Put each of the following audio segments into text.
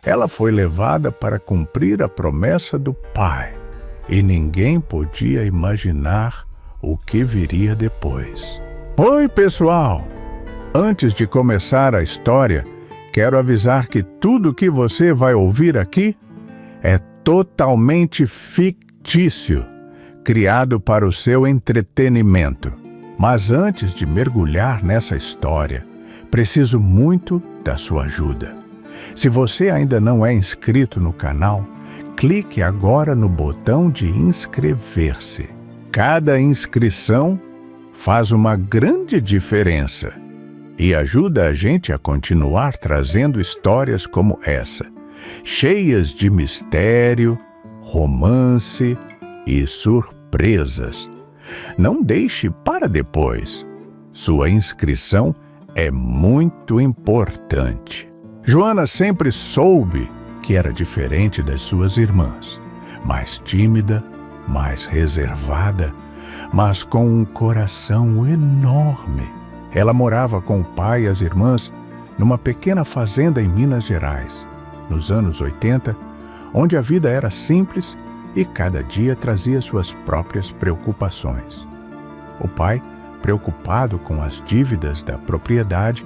Ela foi levada para cumprir a promessa do pai, e ninguém podia imaginar o que viria depois. Oi, pessoal! Antes de começar a história, quero avisar que tudo que você vai ouvir aqui é totalmente fictício, criado para o seu entretenimento. Mas antes de mergulhar nessa história, preciso muito da sua ajuda. Se você ainda não é inscrito no canal, clique agora no botão de inscrever-se. Cada inscrição faz uma grande diferença e ajuda a gente a continuar trazendo histórias como essa, cheias de mistério, romance e surpresas. Não deixe para depois. Sua inscrição é muito importante. Joana sempre soube que era diferente das suas irmãs, mais tímida, mais reservada, mas com um coração enorme. Ela morava com o pai e as irmãs numa pequena fazenda em Minas Gerais, nos anos 80, onde a vida era simples e cada dia trazia suas próprias preocupações. O pai, preocupado com as dívidas da propriedade,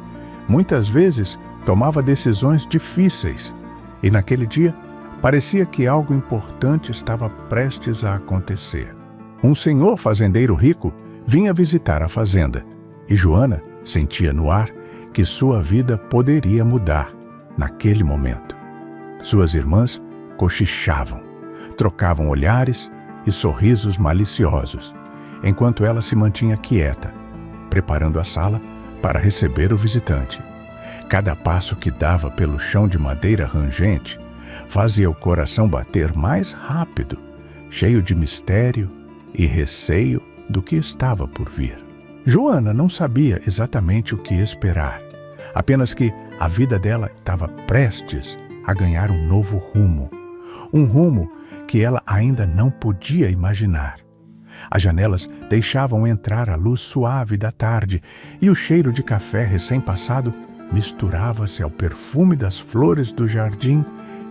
muitas vezes tomava decisões difíceis, e naquele dia parecia que algo importante estava prestes a acontecer. Um senhor fazendeiro rico vinha visitar a fazenda, e Joana sentia no ar que sua vida poderia mudar naquele momento. Suas irmãs cochichavam, trocavam olhares e sorrisos maliciosos, enquanto ela se mantinha quieta, preparando a sala para receber o visitante. Cada passo que dava pelo chão de madeira rangente fazia o coração bater mais rápido, cheio de mistério e receio do que estava por vir. Joana não sabia exatamente o que esperar, apenas que a vida dela estava prestes a ganhar um novo rumo, um rumo que ela ainda não podia imaginar. As janelas deixavam entrar a luz suave da tarde e o cheiro de café recém-passado misturava-se ao perfume das flores do jardim,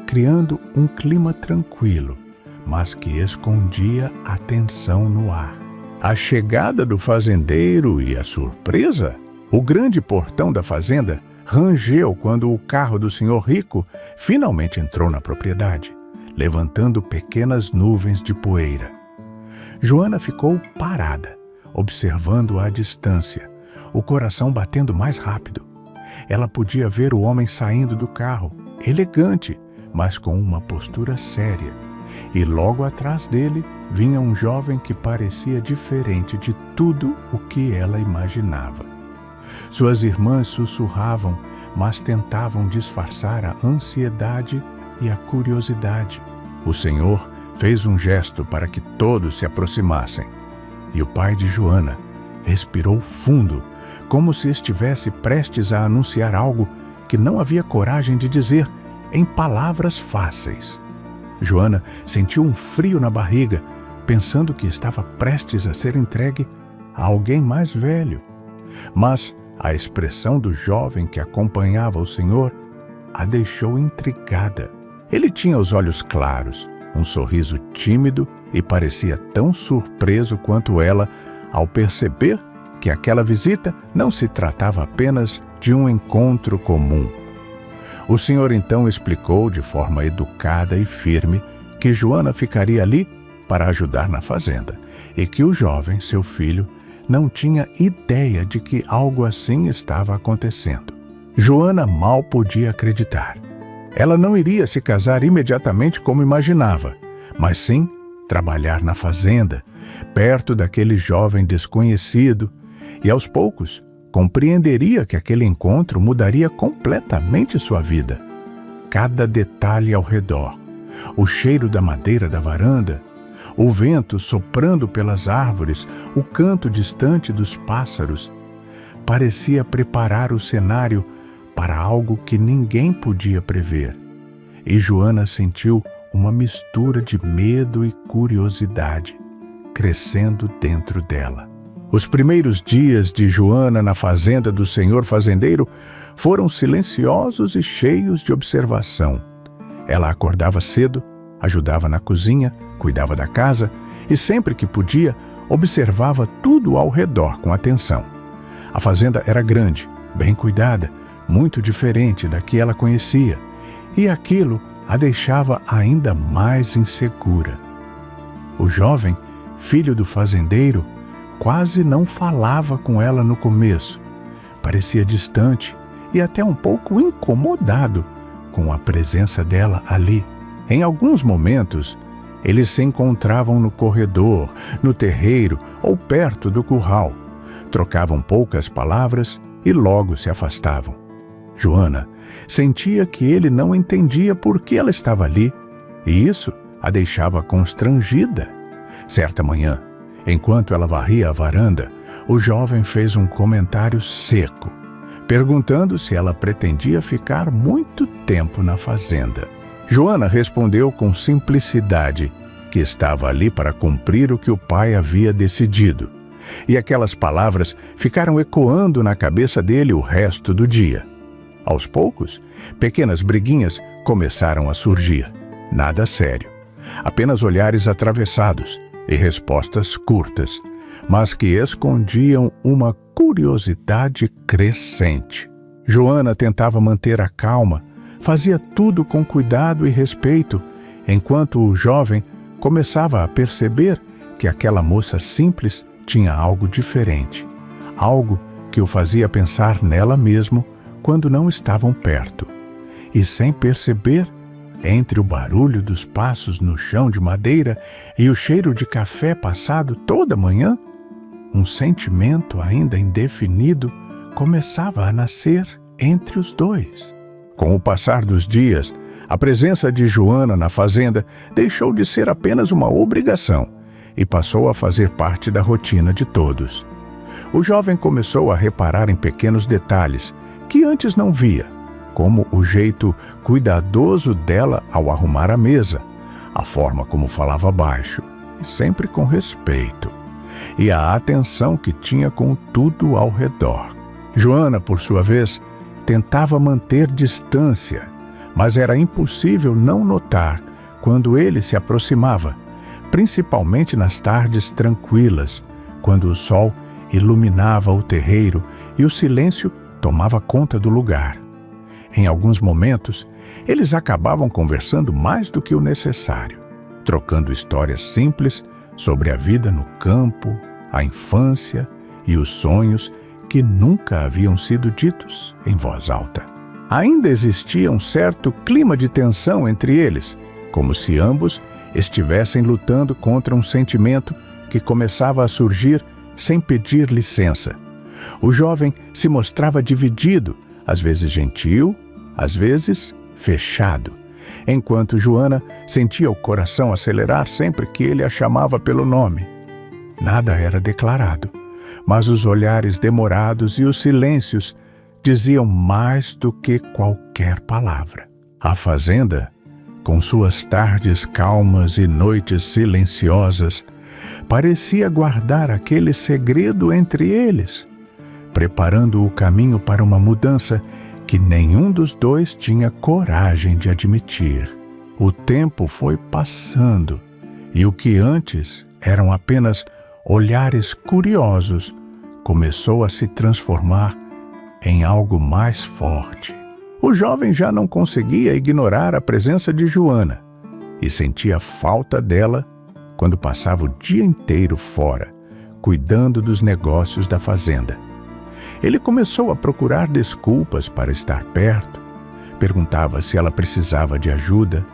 criando um clima tranquilo, mas que escondia a tensão no ar. A chegada do fazendeiro e a surpresa? O grande portão da fazenda rangeu quando o carro do senhor rico finalmente entrou na propriedade, levantando pequenas nuvens de poeira. Joana ficou parada, observando à distância, o coração batendo mais rápido. Ela podia ver o homem saindo do carro, elegante, mas com uma postura séria. E logo atrás dele vinha um jovem que parecia diferente de tudo o que ela imaginava. Suas irmãs sussurravam, mas tentavam disfarçar a ansiedade e a curiosidade. O Senhor fez um gesto para que todos se aproximassem, e o pai de Joana respirou fundo, como se estivesse prestes a anunciar algo que não havia coragem de dizer em palavras fáceis. Joana sentiu um frio na barriga, pensando que estava prestes a ser entregue a alguém mais velho. Mas a expressão do jovem que acompanhava o Senhor a deixou intrigada. Ele tinha os olhos claros, um sorriso tímido e parecia tão surpreso quanto ela ao perceber que aquela visita não se tratava apenas de um encontro comum. O Senhor então explicou de forma educada e firme que Joana ficaria ali para ajudar na fazenda e que o jovem, seu filho, não tinha ideia de que algo assim estava acontecendo. Joana mal podia acreditar. Ela não iria se casar imediatamente como imaginava, mas sim trabalhar na fazenda, perto daquele jovem desconhecido, e aos poucos compreenderia que aquele encontro mudaria completamente sua vida. Cada detalhe ao redor, o cheiro da madeira da varanda, o vento soprando pelas árvores, o canto distante dos pássaros, parecia preparar o cenário para algo que ninguém podia prever. E Joana sentiu uma mistura de medo e curiosidade crescendo dentro dela. Os primeiros dias de Joana na fazenda do senhor fazendeiro foram silenciosos e cheios de observação. Ela acordava cedo, ajudava na cozinha, cuidava da casa e sempre que podia, observava tudo ao redor com atenção. A fazenda era grande, bem cuidada, muito diferente da que ela conhecia, e aquilo a deixava ainda mais insegura. O jovem, filho do fazendeiro, quase não falava com ela no começo. Parecia distante e até um pouco incomodado com a presença dela ali. Em alguns momentos, eles se encontravam no corredor, no terreiro ou perto do curral. Trocavam poucas palavras e logo se afastavam. Joana sentia que ele não entendia por que ela estava ali, e isso a deixava constrangida. Certa manhã, enquanto ela varria a varanda, o jovem fez um comentário seco, perguntando se ela pretendia ficar muito tempo na fazenda. Joana respondeu com simplicidade que estava ali para cumprir o que o pai havia decidido. E aquelas palavras ficaram ecoando na cabeça dele o resto do dia. Aos poucos, pequenas briguinhas começaram a surgir. Nada sério. Apenas olhares atravessados e respostas curtas, mas que escondiam uma curiosidade crescente. Joana tentava manter a calma, fazia tudo com cuidado e respeito, enquanto o jovem começava a perceber que aquela moça simples tinha algo diferente, algo que o fazia pensar nela mesmo quando não estavam perto. E sem perceber, entre o barulho dos passos no chão de madeira e o cheiro de café passado toda manhã, um sentimento ainda indefinido começava a nascer entre os dois. Com o passar dos dias, a presença de Joana na fazenda deixou de ser apenas uma obrigação e passou a fazer parte da rotina de todos. O jovem começou a reparar em pequenos detalhes que antes não via, como o jeito cuidadoso dela ao arrumar a mesa, a forma como falava baixo e sempre com respeito, e a atenção que tinha com tudo ao redor. Joana, por sua vez, tentava manter distância, mas era impossível não notar quando ele se aproximava, principalmente nas tardes tranquilas, quando o sol iluminava o terreiro e o silêncio tomava conta do lugar. Em alguns momentos, eles acabavam conversando mais do que o necessário, trocando histórias simples sobre a vida no campo, a infância e os sonhos que nunca haviam sido ditos em voz alta. Ainda existia um certo clima de tensão entre eles, como se ambos estivessem lutando contra um sentimento que começava a surgir sem pedir licença. O jovem se mostrava dividido, às vezes gentil, às vezes fechado, enquanto Joana sentia o coração acelerar sempre que ele a chamava pelo nome. Nada era declarado, mas os olhares demorados e os silêncios diziam mais do que qualquer palavra. A fazenda, com suas tardes calmas e noites silenciosas, parecia guardar aquele segredo entre eles, preparando o caminho para uma mudança que nenhum dos dois tinha coragem de admitir. O tempo foi passando, e o que antes eram apenas olhares curiosos começou a se transformar em algo mais forte. O jovem já não conseguia ignorar a presença de Joana e sentia falta dela quando passava o dia inteiro fora, cuidando dos negócios da fazenda. Ele começou a procurar desculpas para estar perto, perguntava se ela precisava de ajuda,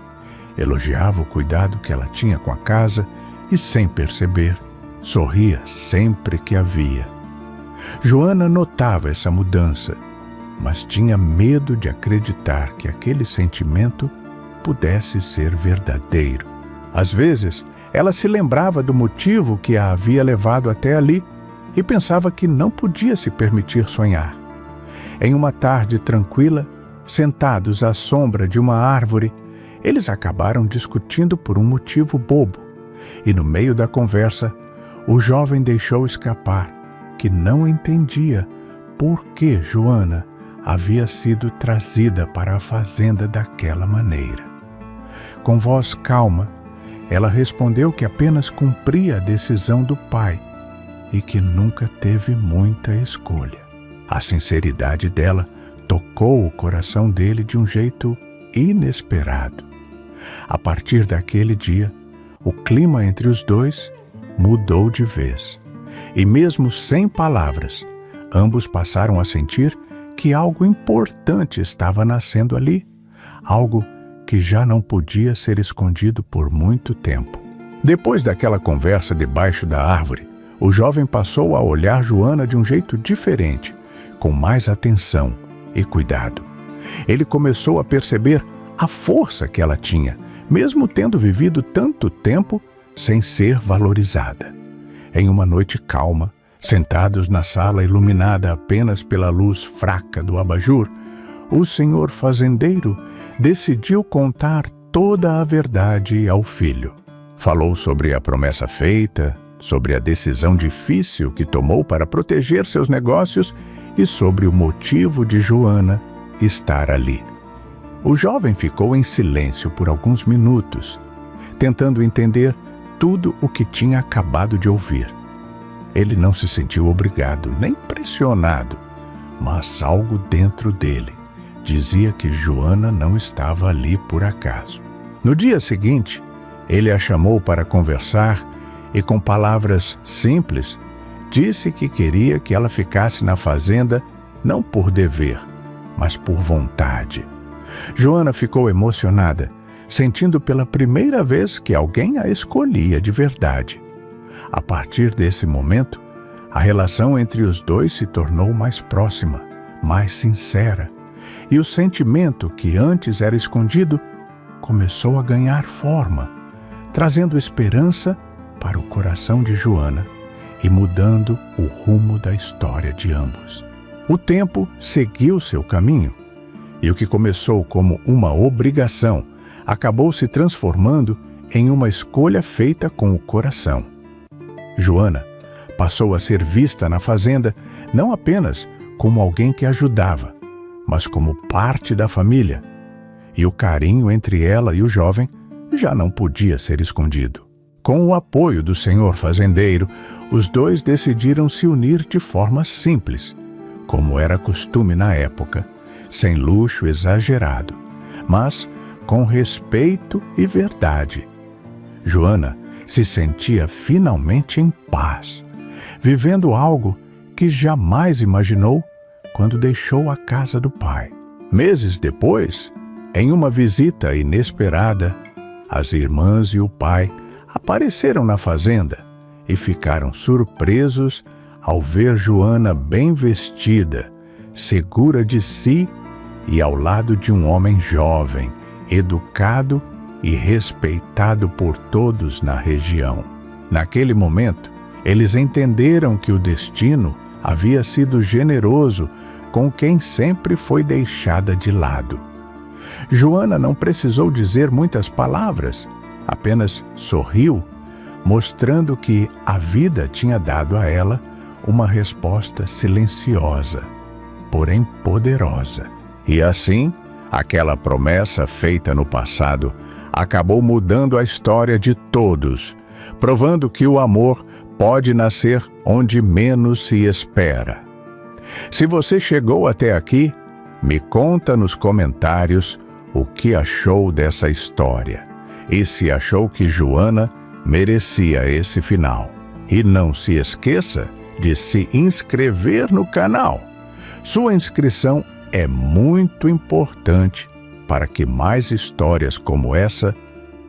elogiava o cuidado que ela tinha com a casa e, sem perceber, sorria sempre que a via. Joana notava essa mudança, mas tinha medo de acreditar que aquele sentimento pudesse ser verdadeiro. Às vezes, ela se lembrava do motivo que a havia levado até ali e pensava que não podia se permitir sonhar. Em uma tarde tranquila, sentados à sombra de uma árvore, eles acabaram discutindo por um motivo bobo, e no meio da conversa, o jovem deixou escapar que não entendia por que Joana havia sido trazida para a fazenda daquela maneira. Com voz calma, ela respondeu que apenas cumpria a decisão do pai e que nunca teve muita escolha. A sinceridade dela tocou o coração dele de um jeito inesperado. A partir daquele dia, o clima entre os dois mudou de vez. E mesmo sem palavras, ambos passaram a sentir que algo importante estava nascendo ali, algo que já não podia ser escondido por muito tempo. Depois daquela conversa debaixo da árvore, o jovem passou a olhar Joana de um jeito diferente, com mais atenção e cuidado. Ele começou a perceber a força que ela tinha, mesmo tendo vivido tanto tempo sem ser valorizada. Em uma noite calma, sentados na sala iluminada apenas pela luz fraca do abajur, o senhor fazendeiro decidiu contar toda a verdade ao filho. Falou sobre a promessa feita, sobre a decisão difícil que tomou para proteger seus negócios e sobre o motivo de Joana estar ali. O jovem ficou em silêncio por alguns minutos, tentando entender tudo o que tinha acabado de ouvir. Ele não se sentiu obrigado, nem pressionado, mas algo dentro dele dizia que Joana não estava ali por acaso. No dia seguinte, ele a chamou para conversar e, com palavras simples, disse que queria que ela ficasse na fazenda não por dever, mas por vontade. Joana ficou emocionada, sentindo pela primeira vez que alguém a escolhia de verdade. A partir desse momento, a relação entre os dois se tornou mais próxima, mais sincera, e o sentimento que antes era escondido começou a ganhar forma, trazendo esperança para o coração de Joana e mudando o rumo da história de ambos. O tempo seguiu seu caminho, e o que começou como uma obrigação acabou se transformando em uma escolha feita com o coração. Joana passou a ser vista na fazenda não apenas como alguém que ajudava, mas como parte da família, e o carinho entre ela e o jovem já não podia ser escondido. Com o apoio do senhor fazendeiro, os dois decidiram se unir de forma simples, como era costume na época, sem luxo exagerado, mas com respeito e verdade. Joana se sentia finalmente em paz, vivendo algo que jamais imaginou quando deixou a casa do pai. Meses depois, em uma visita inesperada, as irmãs e o pai apareceram na fazenda e ficaram surpresos ao ver Joana bem vestida, segura de si e ao lado de um homem jovem, educado e respeitado por todos na região. Naquele momento, eles entenderam que o destino havia sido generoso com quem sempre foi deixada de lado. Joana não precisou dizer muitas palavras, apenas sorriu, mostrando que a vida tinha dado a ela uma resposta silenciosa, porém poderosa. E assim, aquela promessa feita no passado acabou mudando a história de todos, provando que o amor pode nascer onde menos se espera. Se você chegou até aqui, me conta nos comentários o que achou dessa história e se achou que Joana merecia esse final. E não se esqueça de se inscrever no canal. Sua inscrição é muito importante para que mais histórias como essa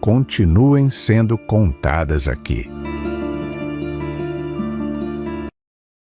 continuem sendo contadas aqui.